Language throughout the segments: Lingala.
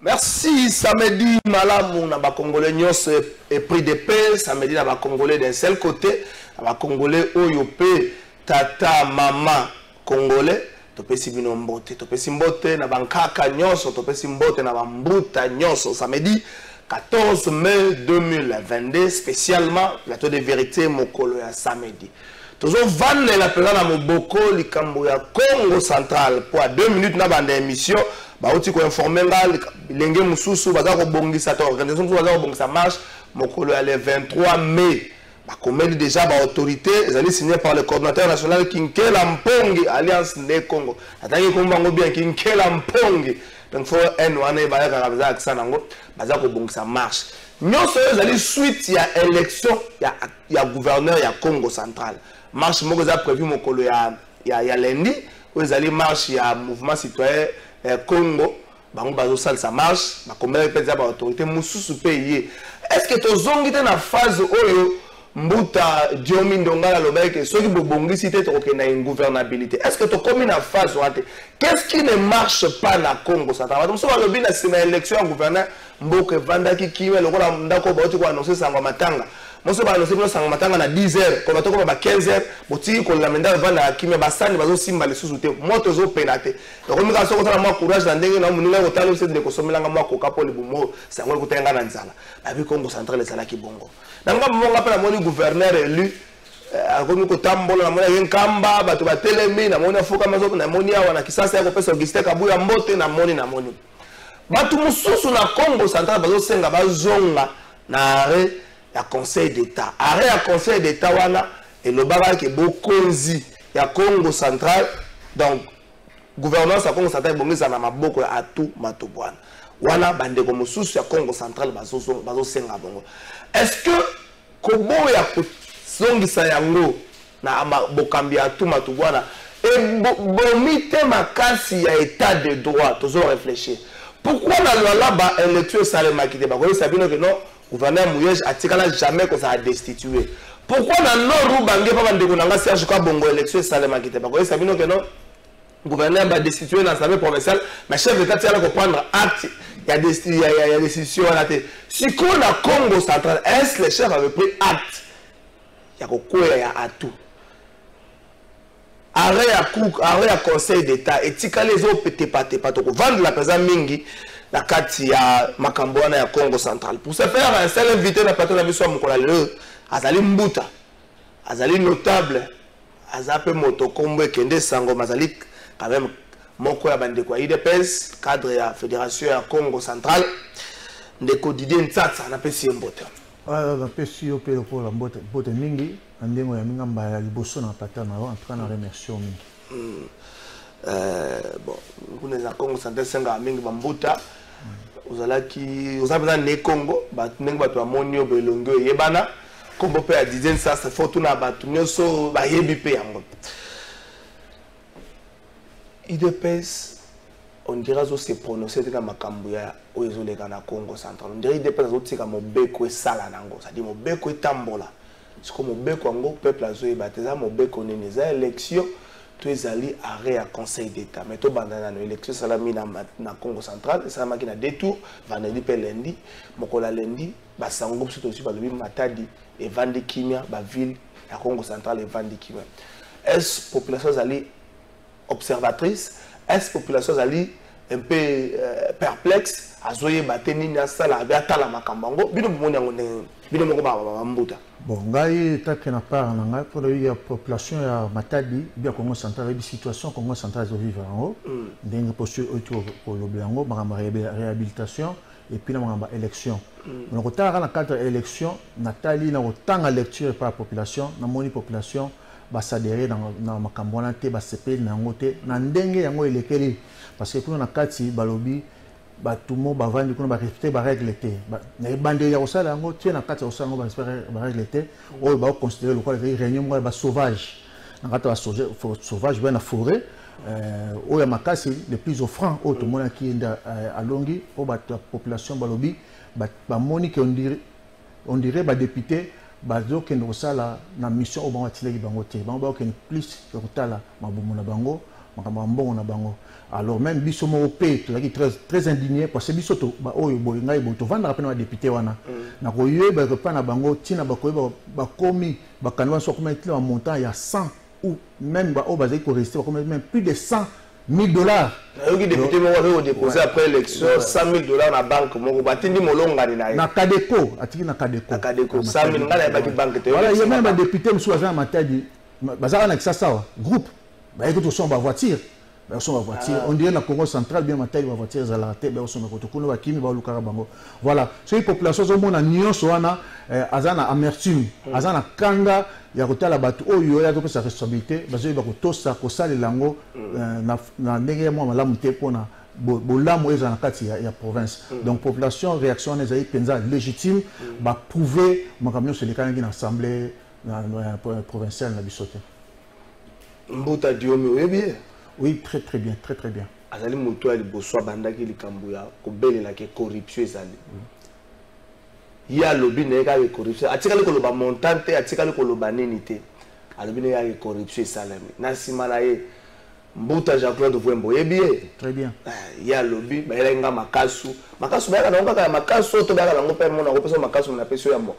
Merci. Samedi, Malamou, na ba Congolais nyos et pris de paix. Samedi, na ba Congolais d'un seul côté. Na ba Congolais Oyope, tata, maman, Congolais. Topé Sibino Mbote. Topé Simbote, na bankaka nyos. Topé Simbote, na bambuta nyos. Samedi, 14 mai 2022, spécialement, plateau de vérité, Mokolo ya samedi. Toujours vanne la présence à Moboko, Likambo ya Congo central. Pour 2 minutes, na bande émission. Baouti ko informer lenge mususu baza ko bongisa ta organisation baza ko bongisa marche mokolo ya le 23 mai ba komeli déjà ba autorité ezali signé par le coordinateur national Kinkela Mpongi Alliance ne Congo atangi ko mbango bien Kinkela Mpongi donc faut un wana ba ya kaza akisa nango baza ko bongisa marche nyonso ezali suite ya élection ya gouverneur ya Congo central marche moko za prévu mokolo ya lundi ezali marche ya mouvement citoyen Congo, bango bazo sal sa marche, ba combien peut dire ba autorité mususu payé. Est-ce que to zongite na phase oyo mbuta Diomi Ndongala lobeke soki bobongi cité to na ingouvernabilité. Est-ce que to komi na phase wate? Qu'est-ce qui ne marche pas na Congo ça? Donc so ba lobi na sima élection ya gouverneur Mboke Vandaki kiwe lokola ndako ba oti ko annoncer sangwa matanga. Moi, je vais vous dire que à 10 h, comme on a 15 h, je vais la menda va la qui me basane, va aussi mal sous-souté. Moi, je vais pénater. Donc, on a sorti moi courage dans des gens, on a autant de de consommer la moi coca pour les boumons, c'est un côté en Anzala. Avec Congo central les salaki bongo. Donc, on appelle mon gouverneur élu. Akomi ko tambola na mona yenkamba bato ba telemi na mona foka mazo na moni awa na kisasa ya kopesa Augustin Kabuya Mbote na moni. Bato mususu na Congo central bazo senga bazonga na arrêt ya conseil d'état. Arrêt ya conseil d'état wana et le baga ke bokonzi ya Congo central donc gouvernance ya Congo central bongisa na maboko ya atu matobwana. Wana bande ko mususu ya Congo central bazo senga bongo. Est-ce que kobo ya zongisa yango na bokambi ya atu matobwana et bomite makasi ya état de droit toujours réfléchir. Pourquoi na loi là-bas électeur Salema qui débat ko sabino que non gouverneur Mouyej a jamais qu'on s'est destitué. Pourquoi dans le Roubangue pas de Gounanga Serge Kabongo élection Salema qui était pas quoi ça que non gouverneur va destituer dans l'Assemblée provinciale mais chef d'État tient à comprendre acte il y a destitution à la tête. Si qu'on a Congo central est le chef avait pris acte il y a quoi il y a tout arrêt à conseil d'État et tika les autres pété pas vendre la présence mingi la carte ya Makambouana ya Congo central. Pour se faire un seul invité na plateau na biso mokola le azali mbuta azali notable azape moto kombe kende sango mazali quand même moko ya bande kwa IDPS cadre ya fédération ya Congo central ndeko Didier Ntsatsa na pesi mbote. Na pesi yo pe ko la mbote mingi ndengo ya minga mbaya liboso na plateau na en train de remercier mingi. Bon, vous n'êtes pas Congo central senga mingi bambuta. Vous avez né Congo, vous avez monio belongo yebana, Congo pe a dizaine ça c'est faut tout na batu nyoso ba yebi pe yango. IDPS on dirait que c'est prononcé dans makambo ya oyezole kana Congo central. On dirait IDPS otika mobeko esala nango, ça dit mobeko etambola. C'est comme mobeko ngo peuple azo ebateza mobeko nene za élection tous les alliés arrêt à conseil d'état mais tout bandana no élection salami na Congo central salama qui na détour vendredi pe lundi mokola lundi ba sango surtout aussi ba lobi Matadi et Vandi Kimia ba ville ya Congo central et Vandi Kimia est population alliée observatrice est population alliée un peu perplexe azoye bateni na sala ba tala makambango bino moni ngo bino moko ba mbuta. Bon, ngai take na part na ngai pour la population ya Matadi bien Congo central et situation Congo central zo vivre en ndenge posture autour pour le blanco ma réhabilitation et puis na ma élection. On retard na cadre élection Nathalie na autant lecture par la population na moni population ba s'adhérer dans makambo na te ba sepeli na ngote na ndenge yango elekeli parce que kuna na kati balobi batumo bavandi kuna ba respecter ba règle te na bande ya osala yango tie na kati osala ngo ba respecter ba règle te o ba considérer le quoi les réunion mo ba sauvage na kati ba sauvage ben na forêt o ya makasi le plus offrant o to mona ki nda alongi o ba population balobi ba moni que on dirait ba député bazo kendo osala na mission o ba watileki bango te bango ba ken plus ko tala mabumu na bango mbongo na bango. Alors même biso mo pe très indigné parce que biso to ba oyo boy ngai bo to vanda rapena député wana na ko yeba ko pana bango tina ba ko ba komi ba kanwa so comme un montant il y a 100 ou même ba o bazai ko rester même plus de 100 000 dollars. Le député m'a déposé après l'élection 100 000 dollars na banque moko batindi molonga ni na Cadeco atiki na Cadeco 100 000 ngala ba banque te. Voilà, il y a même un député monsieur Azan Matadi bazara na ça groupe ba écoute son ba voiture. On dirait la Congo centrale bien matériel va voiture za la tête ba son ko kuno ba kimi ba lukara bango. Voilà, so population zo mona nyonso wana azana amertume, azana kanga ya kotala batu oyo ya ko sa responsabilité bazo ba ko tosa ko sala lango na ndenge mo malamu te pona bolamu eza na kati ya province. Donc population réaction les ayi penza légitime ba prouver makamyo se le kangi na assemblée na provinciale na bisote. Mbuta Diomi oui bien. Oui, très très bien, très très bien. Azali moto ali boswa bandaki likambuya ko belela ke corruption ezali. Ya lobi ne ka corruption. Atika ko loba montante, atika ko loba nini te. Alobi ne ka corruption esalami. Na simala ye Mbuta Jean-Claude Vwembo yebie. Très bien. Ya lobi ba elenga makasu. Makasu ba kana ngaka makasu to ba kana ngo permo na ko pesa makasu na peso ya mo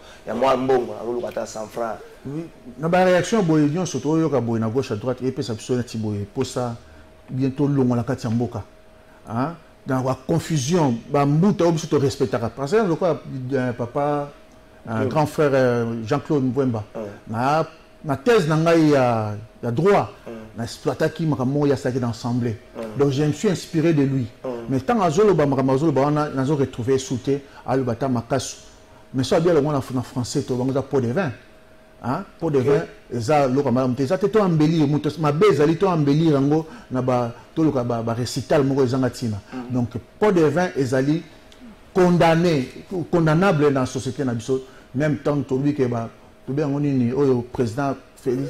mbongo akoluka ta 100 francs. Oui, na ba réaction boy union surtout yo ka boy na gauche à droite et pesa biso na tiboy pour ça bientôt longo la kati ya mboka. Hein? Dans la confusion, ba Mbuta obiso to respectera. Parce que le quoi papa grand frère Jean-Claude Vwemba. Na thèse na ngai ya droit na exploiter qui makamo ya saki d'ensemble. Donc je me suis inspiré de lui. Mais tant azolo ba makamazo ba na zo retrouver souté à bata makasu. Mais ça bien le monde en français to bango za pot de vin. Hein? Pot de vin eza loka madame te ça te to embellir muto ma bezali to embellir ngo na ba to loka ba récital moko ezanga tina. Donc pot de vin ezali condamnable dans la société na biso même tant to bi ke ba to bien nini oyo président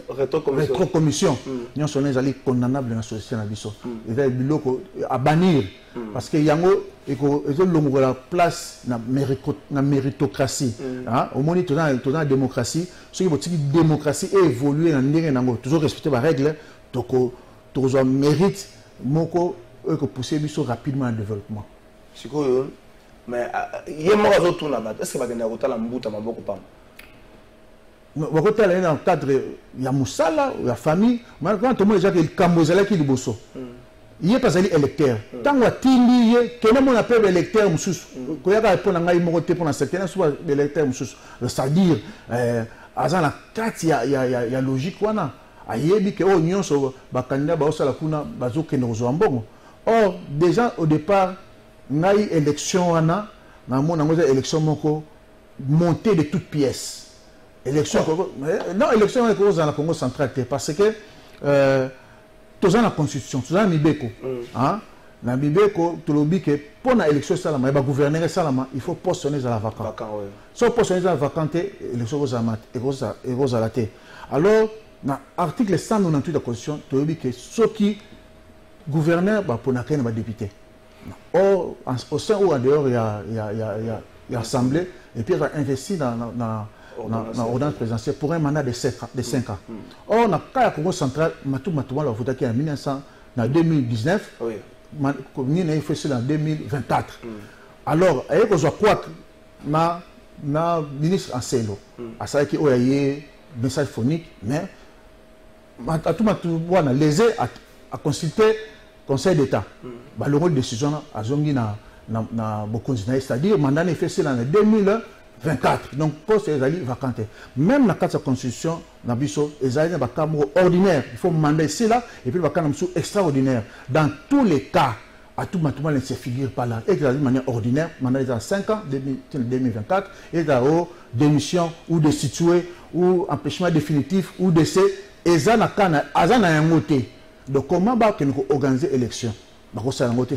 rétrocommission nous sommes allés condamnables dans la société na biso et là biloko à bannir parce que yango eko longo la place na méritocratie hein au moins tout dans démocratie ce qui botiki démocratie et évoluer na ndenge nango toujours respecter les règles toko toujours mérite moko que pousser biso rapidement en développement sikoyo mais yemo zo tuna ba est-ce que ba kenda kotala Mbuta maboko pam wakotala dans le cadre ya musala ya famille maintenant tout le monde déjà que kambozala ki liboso il pas ali électeur tant watindi ye kena mon appel électeur mususu ko yaka répondre ngai moko te pour na certains soit électeur mususu c'est-à-dire azana kati ya logique wana ayebi ke o nyonso ba candidat ba osala kuna bazokende kozwa mbongo. Or déjà au départ ngai élection wana na mona ngoza élection moko montée de toutes pièces. Élection non élection est cause dans la Congo centrale parce que tous la constitution tous la mibeko hein na mibeko to lobi que pour la élection salama ba gouverner salama il faut positionner à la vacante so positionner à la vacante élection aux alaté alors na article 198 de la constitution to lobi que ceux qui gouverneur ba pour na ba député or au sein ou en dehors il y a assemblée et puis il va investir dans l'ordonnance présidentielle pour un mandat de 5 ans. Or, dans le cas Congo central, la voté en 2019, il a fait en 2024. Alors, il y a quoi na ministre Anselo, à ça qu'il y a un message phonique, mais lésé à consulter le Conseil d'État. Le rôle de décision a zongi na c'est-à-dire mandat est fait en 2024. Donc, poste est vacante. Même dans la carte de constitution, dans les ordinaire. Il faut mandat ici là, et puis le extraordinaire. Dans tous les cas, à tout moment, il ne se figure pas là. Et de manière ordinaire, mandat est à 5 ans, 2024, et dans démission ou de situer, ou empêchement définitif, ou décès, et ça n'a un côté. Donc, comment nous organiser l'élection?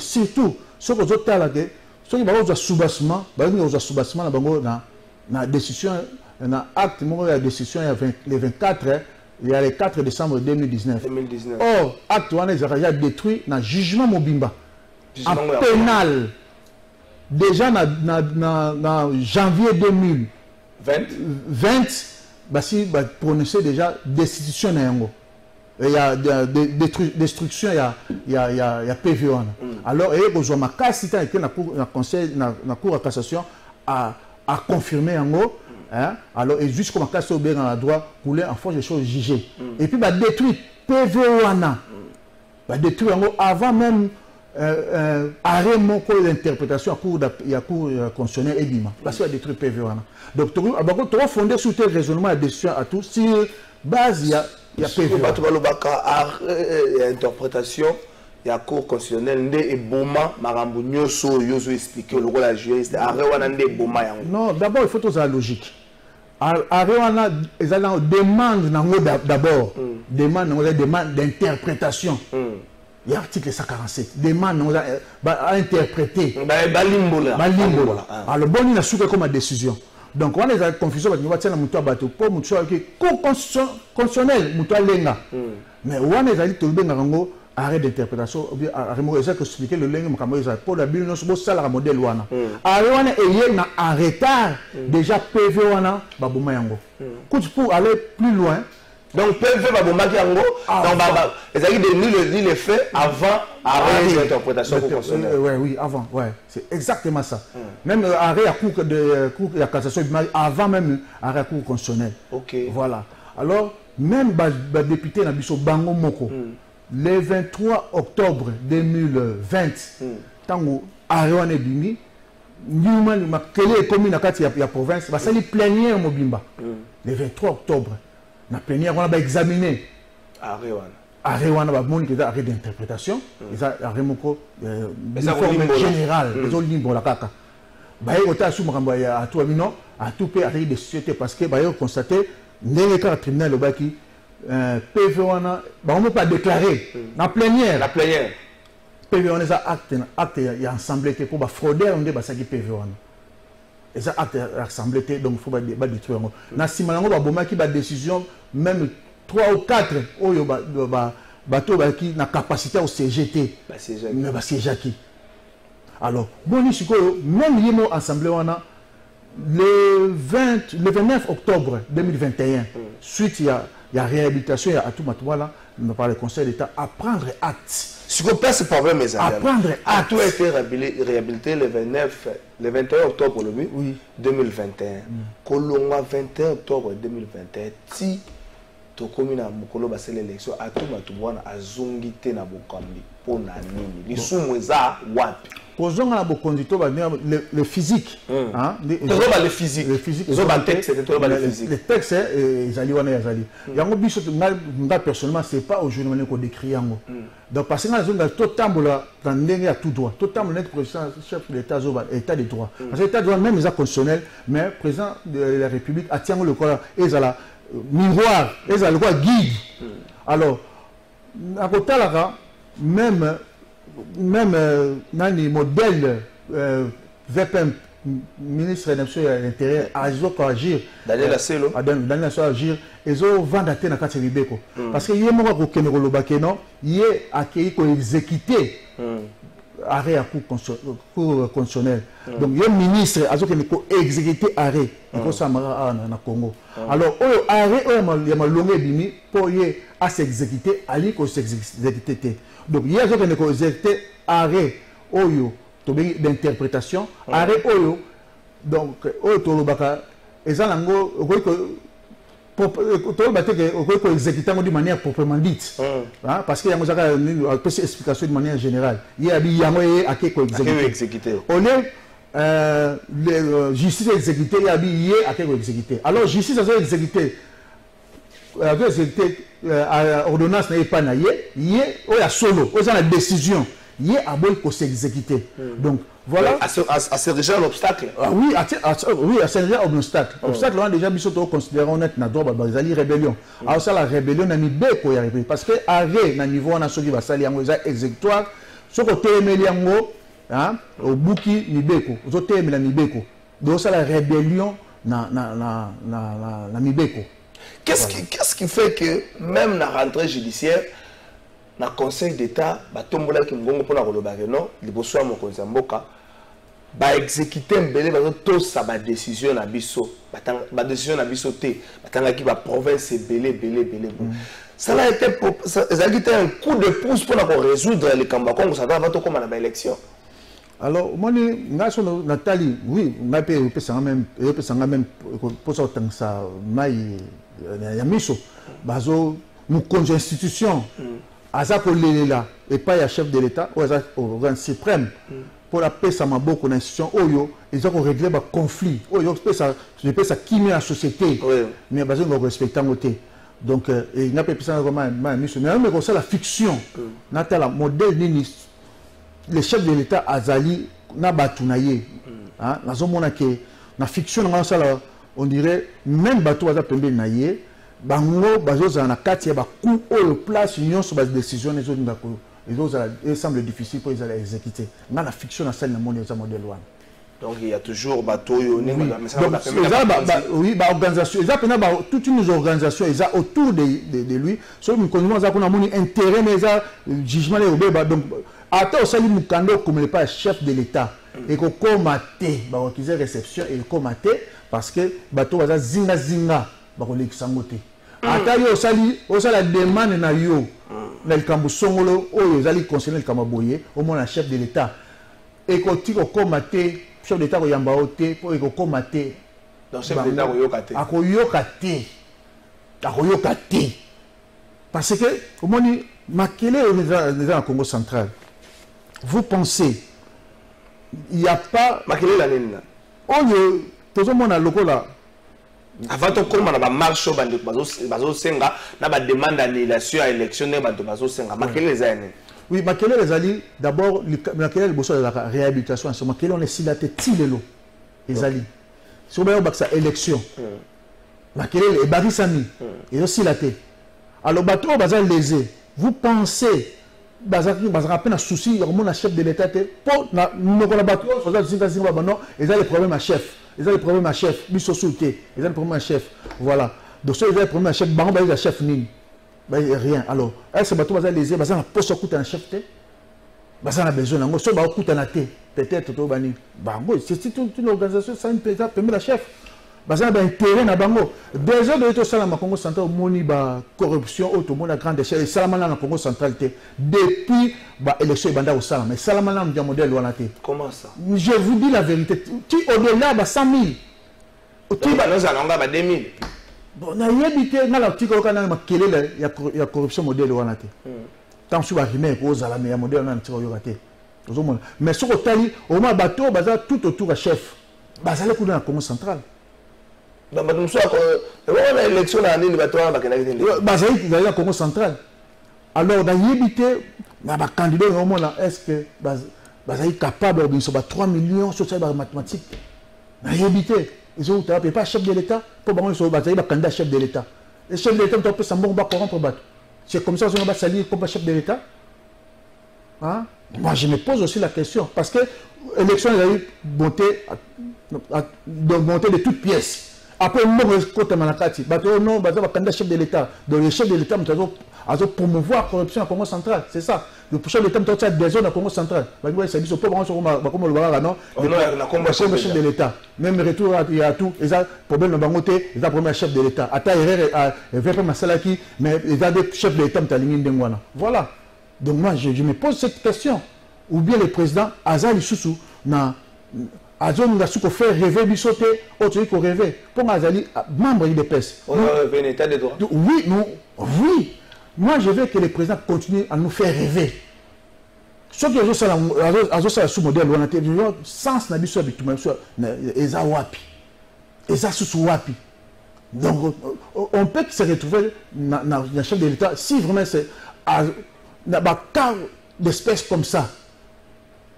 Surtout, ce que vous avez ceux qui ont sous-bassement, la décision, un acte, la décision le 24, il y a le 4 décembre 2019. Or, acte on a détruit le jugement Mobimba. En pénal. Déjà dans janvier 2020, basi prononcé déjà destitution na yango. il y a destruction, il y a PV. Alors, et vous avez casse que la conseil, la cour de cassation a confirmé en haut. Hein? Alors, et jusqu'au casse au bien à droit, couler en force des choses jugées. Et puis, bah détruire PV bah détruire en haut avant même arrêt mon cours d'interprétation à cours constitutionnel et bima. Parce qu'il a détruit PV. Donc, tu vas fonder sur tes raisonnements et décisions à tous. Si base, il y a PV. Il y a interprétation, il y a cours constitutionnel, et Boma, Marambo Nyoso, Yoso expliqué le rôle de la juriste, non, d'abord, il faut tout ça logique. Arrêt, ils demande d'abord, demande d'interprétation. Il y a l'article 147, demande à interpréter. Alors, bon, il a souffert comme décision. Donc, on a des confusions, on va dire que constitutionnel, mais on a des arrêt d'interprétation, arrêt expliquer le lingue pour la Bible, nous sommes le modèle. Arrêt en retard, déjà PV, pour aller plus loin. Donc, PV va vous ni les faits avant arrêt d'interprétation. Oui, avant, ouais. C'est exactement ça. Même arrêt à cours de cassation, avant même arrêt à cours constitutionnel. Voilà. Alors, même le député Nabiso Bango Moko, le 23 octobre 2020, tant que arrêt est bimi, nous avons commune à la province, va salir plénière Mobimba. Le 23 octobre. La plénière, on a examiné arrêt d'interprétation, arrêt général, à tout pays arrêt de société parce que on constaté les cas tribunal au baki PV on ne pas déclarer la plénière PV on acte il y a assemblée pour frauder on débat ça qui PV on et ça acte assemblée donc il faut pas détruire na simalango ba bomaki ba décision même 3 ou 4 oyo bato qui na capacité au CGT mais ba CGT alors bon même yemo assemblée on a le 29 octobre 2021 suite il y a réhabilitation il y a tout là par le Conseil d'État à prendre acte. Ce qu'on passe ce problème, mes amis. À prendre acte. Tout a été réhabilité le 21 octobre 2021. Kolonga 21 octobre 2021. Si tu commune à Mokolo basé l'élection, à tout matouana à zongité na bokambi pour na nini. Les soumouza wapi. Posons à le physique. Le physique. Les textes, ils allaient. Personnellement, ce n'est pas au journal qu'on décrit. Donc, parce que nous avons tout le tout droit. Tout le temps, le président, chef de l'État, l'État de droit. Parce que l'État de droit, même les constitutionnels, mais le président de la République a tient le corps, et ça miroir, et ça le quoi guide. Alors, à côté de là, même les modèles VPM, ministre de l'Intérieur, agir. Daniel Asselo. Daniel Asselo agir. Ils ont vendu à terre dans le quartier Libeko. Parce que hier, moi, il est accueilli pour exécuter arrêt à cour constitutionnel. Donc, il y a un ministre qui a exécuté arrêt au Congo. Alors, arrêt, il y a un long bimi pour s'exécuter, aller pour s'exécuter. Donc, il y a des gens qui ont exécuté arrêt d'interprétation, arrêt oyo, donc, oyo tolobaka, et ça, pour exécuter de manière proprement dite. Parce qu'il y a une explication de manière générale. Il y a des exécuté. On est justice exécutée, il y a des exécuté. Alors, justice a exécuté. Ordonnance n'est pas naïe, il y a solo, il y a la décision. Il y a pour s'exécuter. Donc, voilà. À ce déjà l'obstacle. Oui, c'est déjà un obstacle. L'obstacle, on a déjà mis sur considérant honnête, na droit, la rébellion. Alors, ça, la rébellion, n'a mis beko, parce que, arrêt, na niveau, on a ceux qui va salir, on a exécutoire, ce côté, au bouki, ni beko, aux autres, ni beko. Donc, ça, la rébellion, na mi beko. Qu'est-ce qui fait que, même dans la rentrée judiciaire, dans le Conseil d'État, tombola qui ngongo pour la relobage non, liboso mo konzamboka ba exécuter mbele ba to sa ba décision na biso ba décision na biso te batanga ki ba province belé ça a été un coup de pouce pour résoudre les combats comme ça va comme à l'élection. Alors moi Nathalie oui on a payé même pour ça tant ça mai ya miso bazo nous congé institution aza ko lelela et pas ya chef de l'état ou aza organe suprême pour la paix ça m'a beaucoup d'institution oyo ils ont réglé ba conflit oyo ça je peux ça qui met la société mais bazo ngo respectant côté donc il n'a pas pu ça vraiment miso mais comme ça la fiction natala modèle nini le chef de l'état azali na batunaye hein nazomona ke na fiction na ça on dirait même bateau baza pembe naye bango bazoza na kati ya ba coup au place union sur base décision les autres ndako il semble difficile pour les aller exécuter na la fiction na salle na monde za modèle one donc il y a toujours bateau yo ne mais ça oui ba organisation ils appellent ba toute une organisation ils a autour de lui so nous connaissons ça qu'on a mon intérêt mais ça jugement les obé donc ata osali mukando comme le pas chef de l'état et ko komaté ba requiser réception et komaté parce que bateau baza zinga ba ko leksango te ata yo osala demande na yo na likambo songolo oyo ezali conseiller likambo boye au moins chef de l'état et ko tiko komaté chef d'état ko yamba oté pour ko komaté donc chef d'état ko yokate akoyokate parce que au moins makele dans Congo central vous pensez il n'y a pas makele la nina oyo tozo mona lokola avant de comment on va marcher bazo senga na ba demande d'annulation à élection ne bazo senga makele les années oui makele les ali d'abord makele le bosso de la réhabilitation ce makele on est silaté tilelo les ali sur ba baksa élection makele et barisami et aussi silaté alors bateau bazal lésé vous pensez bazaka peine souci comme un chef de l'état pour na nokola bateau non ils ont les problèmes à chef ils ont les problèmes à chef biso sauté ils ont les problèmes à chef voilà donc ça ils ont les problèmes à chef bango ba chef nini ba rien alors est-ce bateau bazal lésé bazana poste okuta na chef te bazana besoin nango so ba okuta na te peut-être to bani bango c'est une organisation ça une peut-être permet la chef bazana ba intérêt na bango déjà de to sala ma Congo central moni ba corruption auto mona grande échelle salamana na Congo central te depuis ba élection banda au sala mais salamana na modèle wana te comment ça je vous dis la vérité tu au-delà ba 100 000 tu ba nous allons ba 2000 bon na yebité na la tiko kana makelele ya corruption modèle wana te tant sur ba rimé ko zala mais ya modèle na tiko yo raté ozomona mais sur otali au moins bateau baza tout autour à chef bazale ku na Congo central donc nous sommes on a élection à l'année bateau ba kana bazali dans Congo central alors dans yebité na ba candidat au moins est-ce que bazali capable de so ba 3 millions sur ça ba mathématiques na yebité ils ont pas chef de l'état pour ba so bazali ba candidat chef de l'état le chef de l'état peut s'en ba corrompre bateau c'est comme ça on va salir comme chef de l'état hein moi je me pose aussi la question parce que élection il a eu monter de toutes pièces. Après, nous avons manakati. Non, candidat chef de l'État. Donc, le chef de l'État a promouvoir la corruption à Congo central. C'est ça. Le chef de l'État a des zones à Congo central. C'est chef de l'État. Même retour, il y a tout. Il y a problème dans Bangote, il y a problème chef de l'État. Ata erreur, il y a Masalaki, mais il y a des chefs de l'État qui ont voilà. Donc, moi, je me pose cette question. Ou bien le président Azali Soussou n'a Azon n'a su faire rêver bisoté, autre qu'on rêver. Pour Azali, membre de l'EPS. On a un état de droit. Oui, non, oui. Moi, je veux que le président continue à nous faire rêver. Ce qui est sous modèle, on a le sens n'a biso avec tout le monde. Eza wapi. Eza sous wapi. Donc, on peut se retrouver dans le chef de l'État si vraiment c'est dans un cas d'espèce comme ça.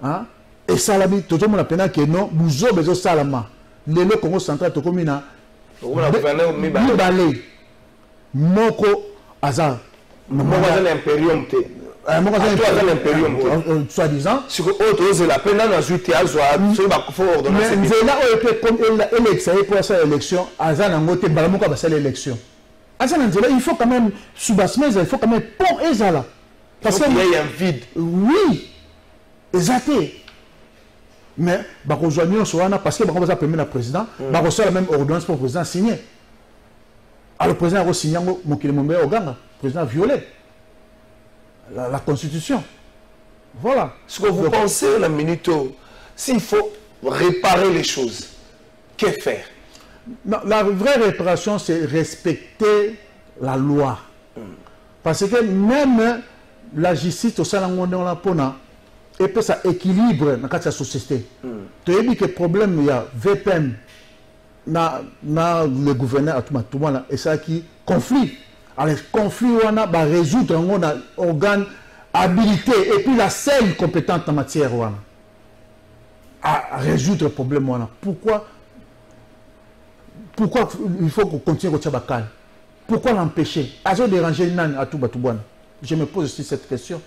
Hein? Et Salami, tout le monde a peine que non, nous avons besoin de Salama. Le Congo central, tout comme ça. Mibale. Moko Azar. Moko Azar l'impérium. Moko Azar l'impérium. Soi-disant. Sur autre, la peine dans le théâtre, il faut ordonner. Mais là, pour cette élection, Azar n'a pas été balamoko à cette élection. Azar il faut quand même, sous Basmez, il faut quand même pont Ezala. Parce qu'il y a un vide. Oui. Exactement. mais bakojoigner soana parce que bako va permettre le président bako la même ordonnance pour le président signer. Alors le président a signé mon kilomombe oganga, le président a violé la constitution. Voilà. Ce que vous pensez la minute s'il faut réparer les choses, que faire? Non, la vraie réparation c'est respecter la loi. Parce que même la justice au sein de la pona et puis ça équilibre dans la société. Tu as dit que le problème il y a VPN na le gouverneur à tout le monde et ça qui conflit. Alors conflit on a résoudre on a organe habilité et puis la seule compétente en matière on à résoudre le problème on a. Pourquoi il faut qu'on continue au Tchabakal? Pourquoi l'empêcher? A-t-il dérangé Nani à tout Batouban? Je me pose aussi cette question.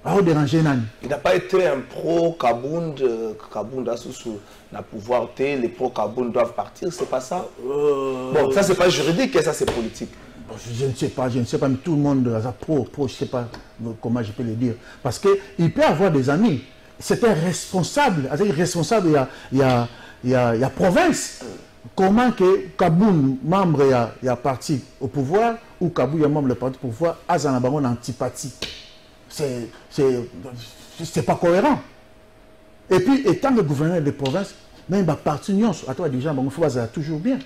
A-t-il dérangé Nani? Il n'a pas été un pro-Kabound, Kabound a sous la pouvoir, les pro-Kabound doivent partir, c'est pas ça? Bon, ça c'est pas juridique, ça c'est politique. Je ne sais pas, mais tout le monde a pro, je ne sais pas comment je peux le dire. Parce qu'il peut avoir des amis. C'est un responsable, il y a province. Comment que Kaboun, membre, il y a parti au pouvoir, ou Kaboun, il y a membre du parti au pouvoir, a une antipathie. C'est pas cohérent. Et puis, étant le gouverneur de province, même parti, à toi déjà, il faut toujours bien.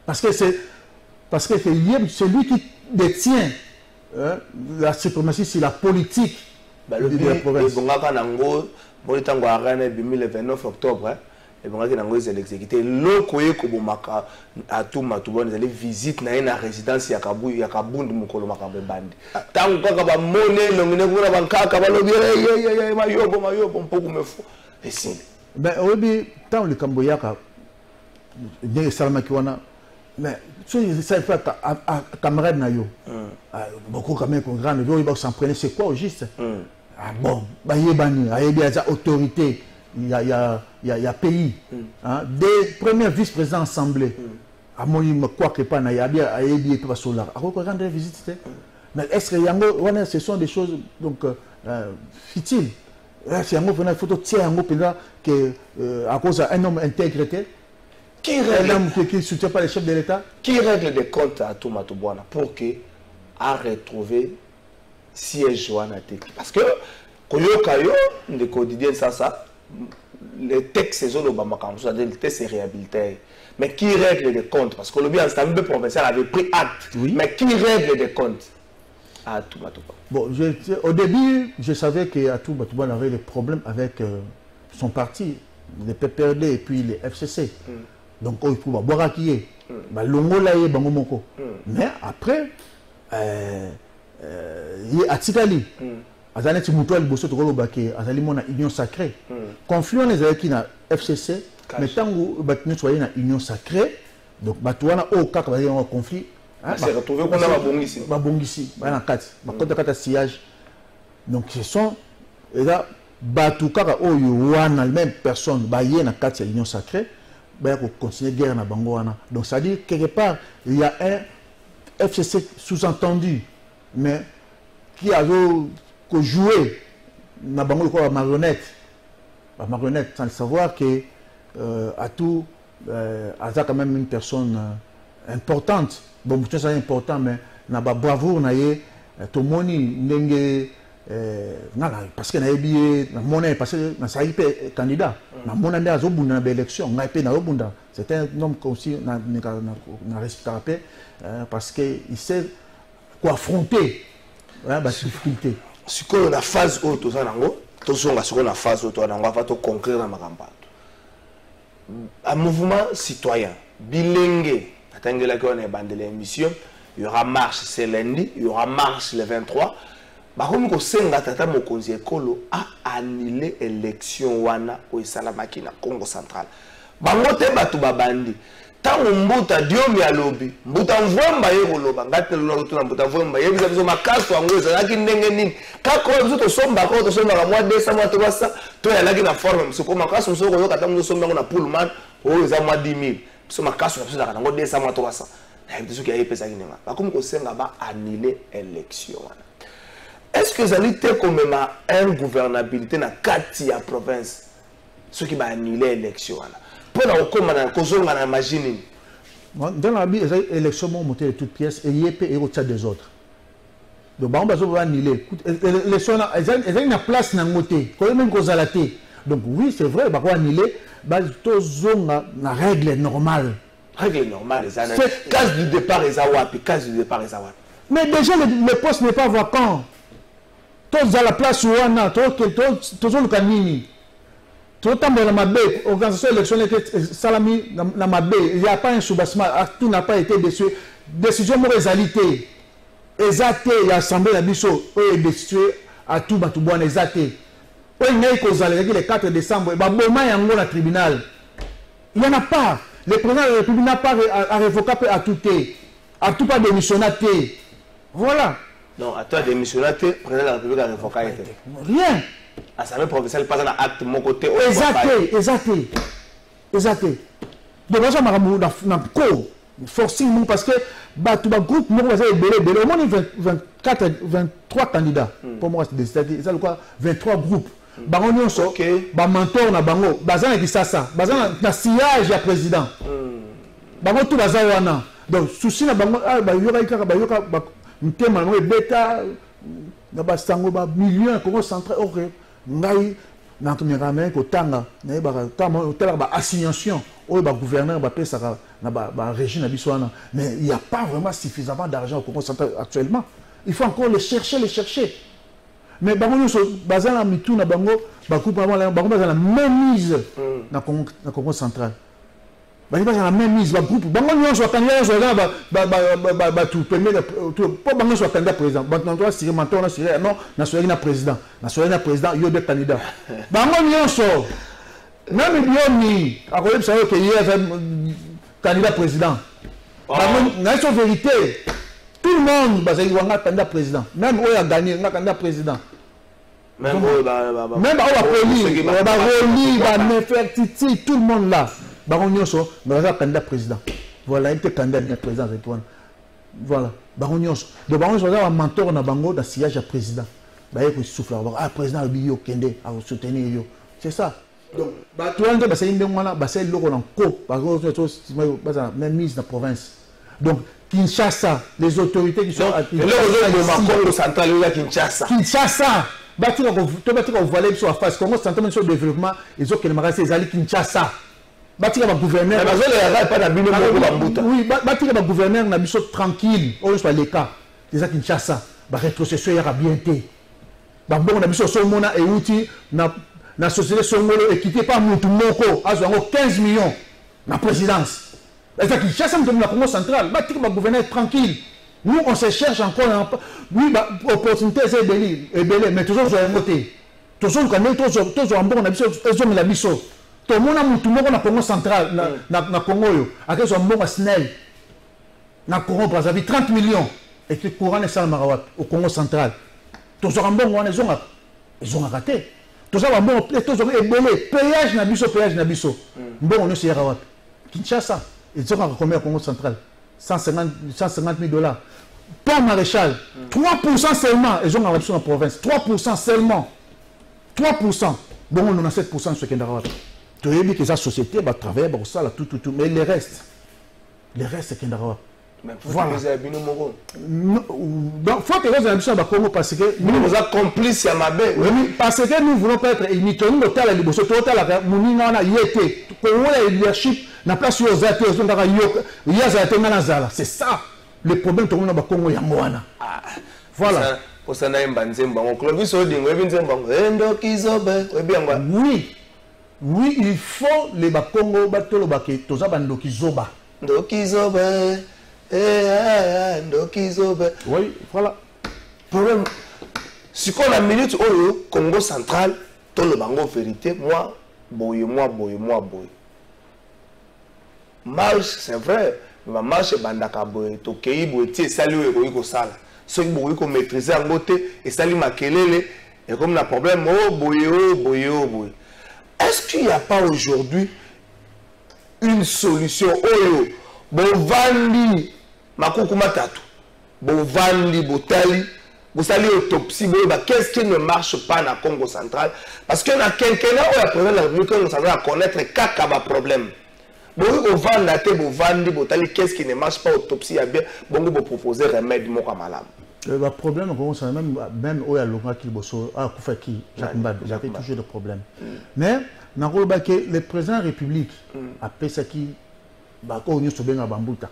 Parce que c'est lui qui détient la suprématie sur la politique de la province. Le 29 octobre, et bon, ils l'exécuté. L'autre kobomaka à tout matouban, ils allaient visite na une résidence ya Kabound mukolo makambe bandi. Tant que ba monnaie longine kuna bankaka balobire mayobo mpoko mefu. Et si. Ben obi tant le Kamboyaka bien salama ki wana mais ça fait à camarade na yo. Beaucoup quand même grand yo il va s'en prendre c'est quoi au juste? Ah bon, ba yebani, ayebi a autorité. Il y a pays, des premiers vice-présidents assemblés. À mon avis, quoi que pas, il y a bien à aider pour cela. À rendre visite. Mais est-ce que ce sont des choses donc futiles? C'est un mot, il faut tirer un mot que à cause d'un homme intégrité. Un homme qui ne soutient pas les chefs de l'État. Qui règle des comptes à Toumatouboana pour que à retrouver siège Joana Teki? Parce que Koyokayo, le quotidien ça. Les textes c'est le texte c'est réhabilité. Mais qui règle les comptes? Parce que le bien Assemblée provinciale avait pris acte. Oui. Mais qui règle les comptes? À Toumatouba. Bon, au début, je savais qu'à Toumatouba avait des problèmes avec son parti, les PPRD et puis les FCC. Donc, il faut boire à qui est. Mais après, il y a Atikali. Azaleti mutuel bosso to kolo bake azali mona union sacrée. Conflit on les qui na FCC mais tango batinu soyé na union sacrée donc batuana o kaka bazali en conflit c'est retrouvé qu'on a babongisi bana kati bakota kata sillage donc ce sont et là batu kaka o yo wana même personne ba yé na kati union sacrée ba ko continuer guerre na bango wana donc ça dit quelque part il y a un FCC sous-entendu mais qui a que jouer na bango quoi marionnette sans le savoir que à tout Aza quand même une personne importante bon c'est important mais na ba bravoure na ye to moni ndenge parce que na yebi na mona parce que na sa IP candidat na mona nda azobunda na élection na IP na obunda c'est un homme aussi na respecter parce que il sait quoi affronter la difficulté. Si on a phase haute, on a phase haute, on va conclure dans ma campagne. Un mouvement citoyen, bilingue, il y aura marche ce lundi, il y aura marche le 23. Par contre, a annulé l'élection au Salamaki na Congo central. Bangote batu babandi. Tango mbuta diomi alobi mbuta mvomba yego loba ngate lolo tuna mbuta mvomba yebiza bizo makaso angweza laki ndenge nini kako bizo to somba ka mwa desa mwa tobasa to ya laki na forme msoko makaso msoko yoka tamu somba ngo na pullman o za mwa 10000 bizo makaso bizo ka ngo desa mwa tobasa na bizo ki ayepesa kinenga bakomi ko senga ba annuler élection wana est-ce que ça été comme une gouvernabilité dans 4 provinces? Ce qui va annuler l'élection. Pour la recommander, on imagine. Dans la vie, l'élection m'a monté de toutes pièces et il y a au tchad des autres. Donc, on va annuler. L'élection, elle a une place dans le côté. Donc, oui, c'est vrai, on va annuler. La règle normale. Règle normale, c'est case du départ et Zawapi. Case du départ et Zawapi. Mais déjà, le poste n'est pas vacant. Tous à la place où on a, tous le canini. Tout le temps dans ma baie, l'organisation électionnelle Salami dans ma baie, il n'y a pas un soubassement, tout n'a pas été déçu. Décision de réalité. Exacté, il y a assemblé la bicho, il est déçu à tout Batouboine, exacté. Il y a le 4 décembre, il y a un tribunal. Il n'y en a pas. Le président de la République n'a pas révoqué à tout pas démissionné. Voilà. Non, à toi démissionné, le président de la République a révoqué. Rien. L'Assemblée provinciale passe dans l'acte de mon côté. Exacté. Donc, je vais forcément parce que le groupe, au moins 23 candidats. Pour moi, c'est 23 groupes. Bango nyonso ba mentor na bango bazana kisasa bazana na sillage ya président bango tout baza wana donc souci na bango ba yoka ikaka ba yoka ntema no beta na ba sango ba millions ko centré ok ngai na tumira men ko tanga na ba tama tela ba assignation o ba gouverneur ba pesa na ba régie na biso wana mais il y a pas vraiment suffisamment d'argent au Congo central actuellement il faut encore les chercher. Mais bango nyonso bazana mitu na bango bakupa bango bazana même mise na Congo central. Bani bazana même mise ba groupe bango nyonso candidat zo ba tout premier pour bango so candidat président. Maintenant toi si mentor na sire non na soyez na président. Na soyez na président yo de candidat. Bango nyonso même bioni akoyeb sayo que hier candidat président. Bango na so vérité. Tout le monde va dire un candidat président. Même où il a gagné un candidat président. Même où il a Nefertiti, tout le monde là. Baron Nyonso, il a candidat président. Voilà, il était candidat président. Voilà, Baron Nyonso. Donc Baron Nyonso a un mentor dans Bango, dans le siège à président. Il souffle. Ah, président Biyo Kende, à soutenir. C'est ça. Donc, tout le monde, c'est une même mise dans la province. Donc, Kinshasa, les autorités qui sont à Kinshasa. Kinshasa, bâtir au volet sur la face, Congo central sur le développement, ils ont que les alliés Kinshasa. Bâtir un gouverneur. Oui, bâtir un gouverneur, on a mis tranquille, on soit les cas. Les Kinshasa, rétrocession, il y aura bien été. Bon, on a mis sur son mona et outil, la société Songolo équipée par Moutoumoko, à 15 millions, la présidence. C'est-à-dire qu'il cherche la Congo centrale, le gouvernement tranquille. Nous, on se cherche encore. Oui, l'opportunité est belle, mais toujours sur un côté. Toujours quand même, toujours en bon, on a besoin de la biso. Tout le monde a tout le monde na Congo central, na Congo yo. Avec son bon Snell, na Congo Brazzaville 30 millions. Et que courant est ça au Congo central. Toujours en bon, ils ont raté. Toujours en bon, toujours ébélé. Péage na biso. Bon, on est sur Rawat. Kinshasa. Ils ont combien au Congo central? 150 000 $. Pas maréchal. 3% seulement. Ils ont en province. 3% seulement. 3%. Bon, on a 7% sur ce qui est d'Arabat. Tu as dit que sa société va travailler, ça, tout. Mais les restes, c'est qui est d'Arabat. Mais voilà. Donc, faut que les ambitions de Congo parce que nous sommes complices à ma baie. Parce que nous voulons pas être unités. Nous sommes les bosses. Tout à nous avons été. Congo le leadership n'a pas sur les athées. C'est ça le problème que nous avons Congo Yamouana. Voilà. Oui, il faut les Congo battre tous les Zoba. Oui, voilà. Problème. Si on a minute au Congo central, tout le bango vérité, moi. Marche, c'est vrai. Ma marche est bandaka boy. Tokei boy, salut et boy sala. Ceux qui boy maîtriser en beauté et salut makelele. Et comme le problème, oh boy. Est-ce qu'il n'y a pas aujourd'hui une solution? Oh, bon vandi. Makukuma tatu, bon vandi, botali, vous allez autopsie, qu'est-ce qui ne marche pas dans le Congo central? Parce que dans le quinquennat, où la présidente de la République Congo central à connaître quel problème. Bon, vous vendez, qu'est-ce qui ne marche pas autopsie, bon, vous proposez remède, le problème, même où il y a l'Ogra qui j'avais toujours des problèmes. Mais, le président de la République a fait ce qui est Bambuta.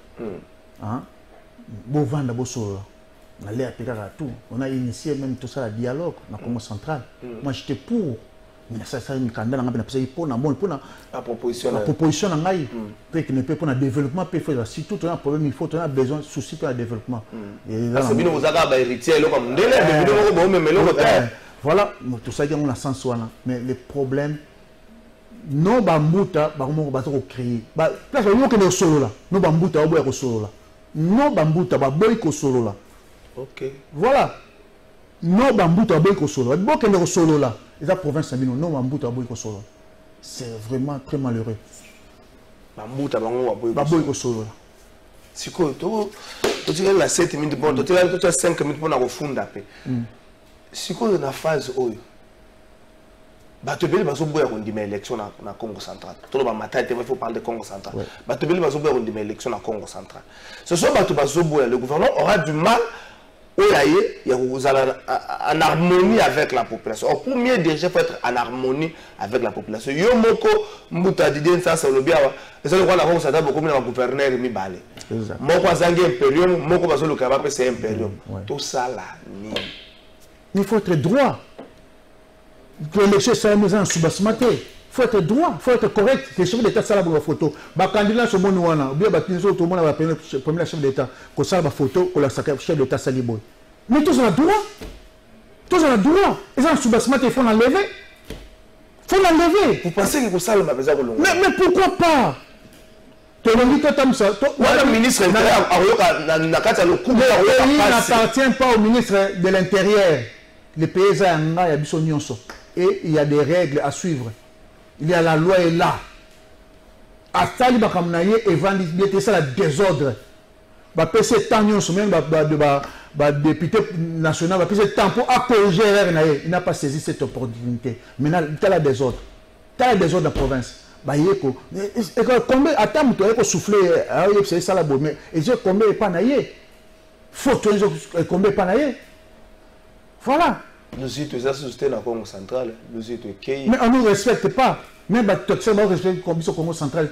On a initié même tout ça, le dialogue dans le Congo central. Moi, j'étais pour. Mais ça, c'est une candidate pour la proposition. La proposition, qui ne peut pas le développement, si tout un problème, il faut un besoin, souci pour le développement. C'est bien, vous avez héritier, voilà, tout ça, on a sens. Mais les problèmes, non, Bambuta, on va créer. Place où on est solo là. Non, Bambuta, on est solo là. Non, Bambuta, on est solo là. Ok. Voilà. Non, Bambuta, on est solo là. On est solo là. Et la province, non, Bambuta, on est solo là. C'est vraiment très malheureux. Bambuta, on est solo là. Si tu as 7 minutes, tu as 5 minutes pour refonder. Si tu as une phase où tu as une élection dans le Congo central. Il faut parler de Congo central. Tu as une élection dans le Congo central. Ce soir, le gouvernement aura du mal en harmonie avec la population. Or, pour mieux déjà, il faut être en harmonie avec la population. Yo moko mbuta didien ça c'est le bien. Et ça le Congo central beaucoup mieux gouverneur mi balé. Moko azangi imperium, moko bazo le kabapé c'est imperium. Tout ça là. Il faut être droit. L'élection c'est une maison sous-basmaté. Il faut être droit, il faut être correct. Les chefs d'État ça pour la photo. Bah candidat sur mon ouana, bien bah tout le monde va prendre premier chef d'État, que ça la photo, que la chef d'État saliboy. Mais tous ont le droit. Tous ont le droit. Et ça sous-basmaté, il faut l'enlever. Il faut l'enlever. Vous pensez que ça le besoin de l'enlever? Mais pourquoi pas? Le ministre n'appartient pas au ministre de l'Intérieur. Les paysans, il y a des règles à suivre. Il y a la loi est là. À Tali Bakamnaye et Vandité, c'est le désordre. PC Tanyon, même député national, PC temps pour accorger il n'a pas saisi cette opportunité. Maintenant, il y a le désordre. Il y a le désordre de la province. Combien à temps tu as soufflé, c'est ça la bonne, mais j'ai combien pas naïe. Faut combien pas naïe. Voilà. Nous y sommes dans le Congo central. Mais on ne respecte pas. Même si tu respectes le Congo central.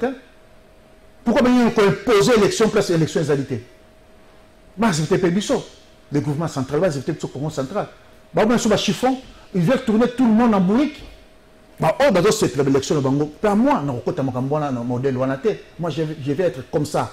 Pourquoi on impose l'élection place élection égalité? C'est pas ça. Le gouvernement central va éviter le Congo central. Sur le chiffon, il veut tourner tout le monde en bourrique. C'est l'élection. Pour moi, moi, je vais être comme ça.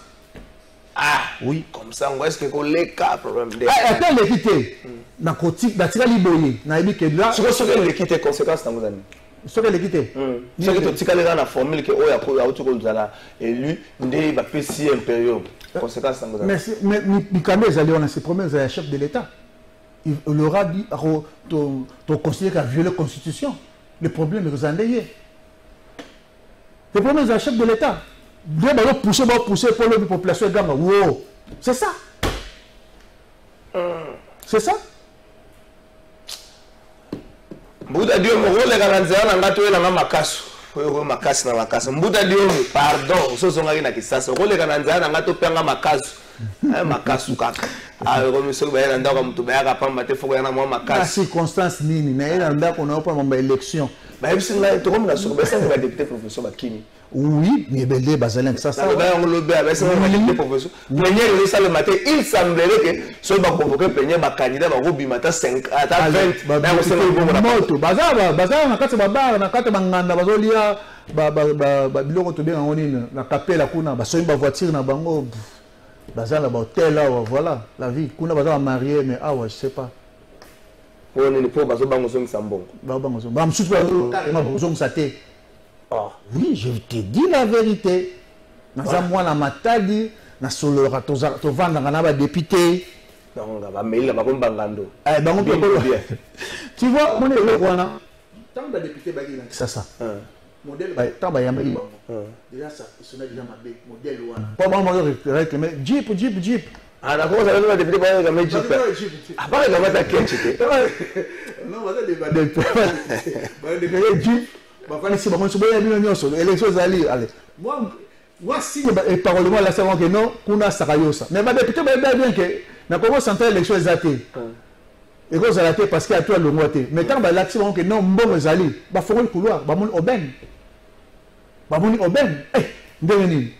Ah oui, comme ça, est-ce que les cas problème de attends l'équité na côté na tira liboye na ebike là sur l'équité conséquence dans vous années sur l'équité c'est que tu tika la formule que oya ko ya utuko zala élu ndé ba PC impériaux conséquence dans vous années mais Mikamé zali on a ses promesses à chef de l'état il aura dit ton conseiller qui a violé la constitution le problème est resandé le problème est à chef de l'état bien pousser pour la population de Gamba. Wow. C'est ça. C'est ça. Mbouda Dieu, mon rôle est garanti na ngatoe na makasu. Oyo makasi na makasi. Mbouda Dieu, pardon, so zonga na kisasa. Rôle est garanti na ngato penga makasu. Makasu kaka. Ah, komiso ba yana ndako mtu ba yaka pamba te foko yana mwa makasu. La circonstance nini na yana ndako na opa mamba élection. Ba yebisi nga to comme na sur ba sanga ba député professeur Bakimi. Oui, mais belé bazalin ça ça. Le matin, il semblerait que soit va convoquer premier candidat va robimata 5 à 20 bazar na kati baba na kati banganda bazolia biloko to bien ngoni na kapela kuna basoyi ba voiture na bango bazar na hôtel là voilà la vie kuna bazar marié mais ah ouais je sais pas on ne peut pas bango songi sambongo bango songi ba msusu ba songi saté. Oui, je te dis la vérité. Naza moi na matadi na solora to vanda na ba député. Donc ba mail ba ko bangando. Bango bien. Tu vois, mon élève wana. Tant ba député ba gina. C'est ça. Modèle ba tant ba yamba. Déjà ça, ils sont déjà mabé modèle wana. Pas moi réclamer Jeep. Ah, d'accord, vous avez député pour aller à Jeep. Ah, pas les gamins à Kenchi. Non, on va aller Jeep. Moi, si le Parlement là, c'est que non, qu'on a Sarayosa. Mais ma député, bien que na Congo central élection est athée. Et que ça athée parce qu'il y a tout le mois. Mais tant que l'action que non, bon ezali, ba faut le couloir, ba mon oben. Ba mon oben. Eh,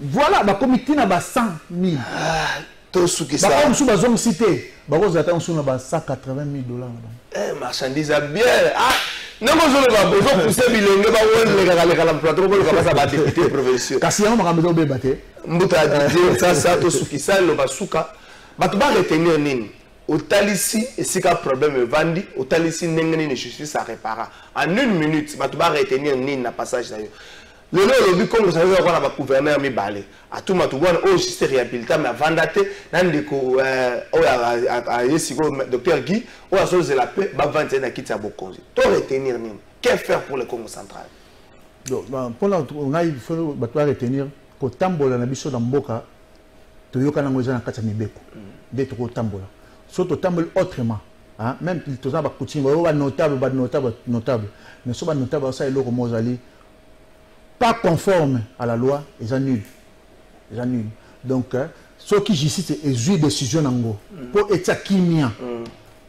voilà, ba comité na ba 100 000. Ah, tout ce qui ça. Ba comme sous ba zone cité, ba vous attend sous na ba 180 000 $. Eh, marchandise bien. Ah, non, moi je ne vais pas pousser bilenge ba wele les plateau pour le ça ba député provincial. Kasi on m'a besoin de battre. Mbuta dit ça tout ce qui ça le basuka. Ba tu ba retenir nini. Otalisi et si ka problème vandi, otalisi nengeni ne justice à réparer. En 1 minute, ba tu ba retenir nini na passage ça yo. Le lobby Congo ça veut dire qu'on gouverneur mi balé. À tout matouane au justice réhabilité mais vandate nan deko a yesiko docteur Guy ou a chose de la paix ba vendre na kiti ya Bokonzi. To retenir nini? Que faire pour le Congo central? Donc pour la on a il faut ba to retenir ko tambola na biso na mboka to yoka na ngoza na kati ya mibeko. De to ko tambola. So to tambol autrement. Hein, même to za ba coutume ba notable mais so ba notable ça eloko mozali pas conforme à la loi, ils annulent. Ils annulent. Donc, ceux qui justice et jouent décision nango pour état kimia.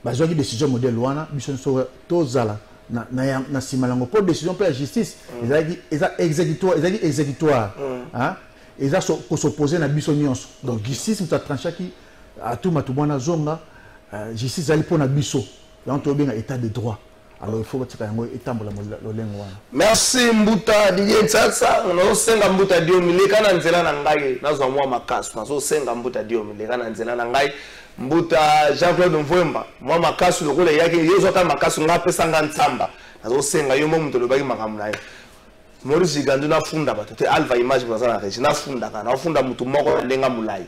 Bah, jouer décision modèle loi ils sont sur tozala na simalango pour décision pour la justice. Ils ont exécutoire. Hein? Ils ont s'opposer na bisonions. Donc, justice nous a tranché qui à tout matubana zonga justice ali pour na biso. Là on trouve bien état de droit. Alors il faut que tu aies merci Mbuta Didier Tsatsa on senga Mbuta dio mileka na nzela na ngai nazo mwa makasu nazo senga Mbuta dio mileka na nzela na ngai Mbuta Jean-Claude Mvwemba mwa makasu lokola yake yezo ta makasu ngapesa nga ntsamba nazo senga yo momuntu lobaki makamu naye Maurice Gandu na funda bato te Alva Image kwa sana reji na funda kana na funda mutu moko lenga mulai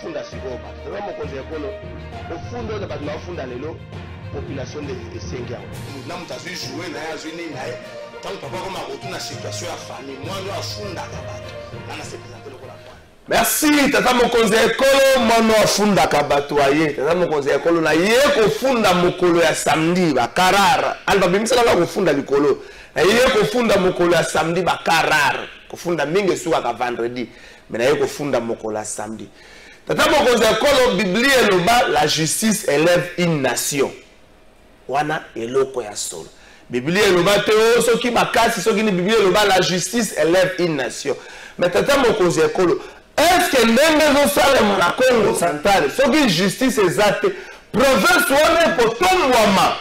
funda sikoba tama mokonzi ekolo ofundo na batuna funda lelo population de Sengia na mutazu jouer na yazu ni nae tant papa comme retourner situation ya famille moi no afunda ka bato na se présenter le kola merci tata mokonzi ekolo mono afunda ka bato aye tata mokonzi ekolo na ye ko funda mokolo ya samedi ba karara alba bimisala ka kufunda likolo na ye ko funda mokolo ya samedi ba karara ko funda mingi suka ka vendredi mais na ye ko funda mokolo ya samedi. Tata mokonzi ekolo Biblie eloba la justice élève une nation. Wana eloko ya solo. Biblie eloba te soki makasi soki ni Biblie eloba la justice élève une nation. Mais tata mokonzi ekolo est-ce que ndenge zo salema na Congo central soki justice ezate province wana potombwama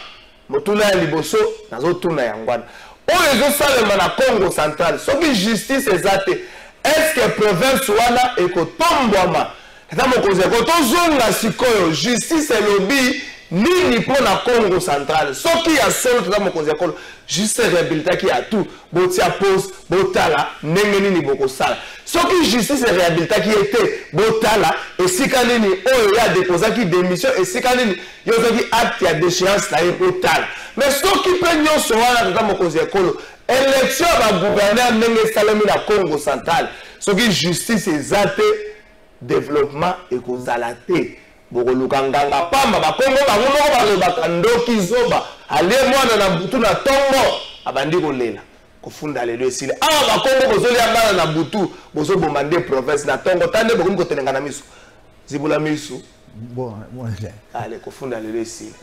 motuna ya liboso nazo tuna yangwana. Oyo zo salema na Congo central soki justice ezate est-ce que province wana ekotombwama tata mokonzi ekolo tozonga sikoyo justice elobi nini mpo na Congo central soki ya solo tata mokonzi ekolo justice réhabilitaki ya tout botia pose botala ndenge nini bokosala soki justice réhabilitaki ete botala esika nini oyo ya déposaki démission esika nini yozaki acte ya déchéance na ye botala mais soki mpe nyonso wana tata mokonzi ekolo élection ya bagouverneur ndenge esalemi na Congo central soki justice eza te développement ekozala te bokoluka nganga pamba bakongo bango moko balobaka ndoki zoba alie mwana na butu na tongo abandi kolela kofunda lelo esili awa bakongo bozolia bana na butu bozobomba nde province na tongo tande bokomi kotelenga na miso zibula miso bon allez kofunda lelo esili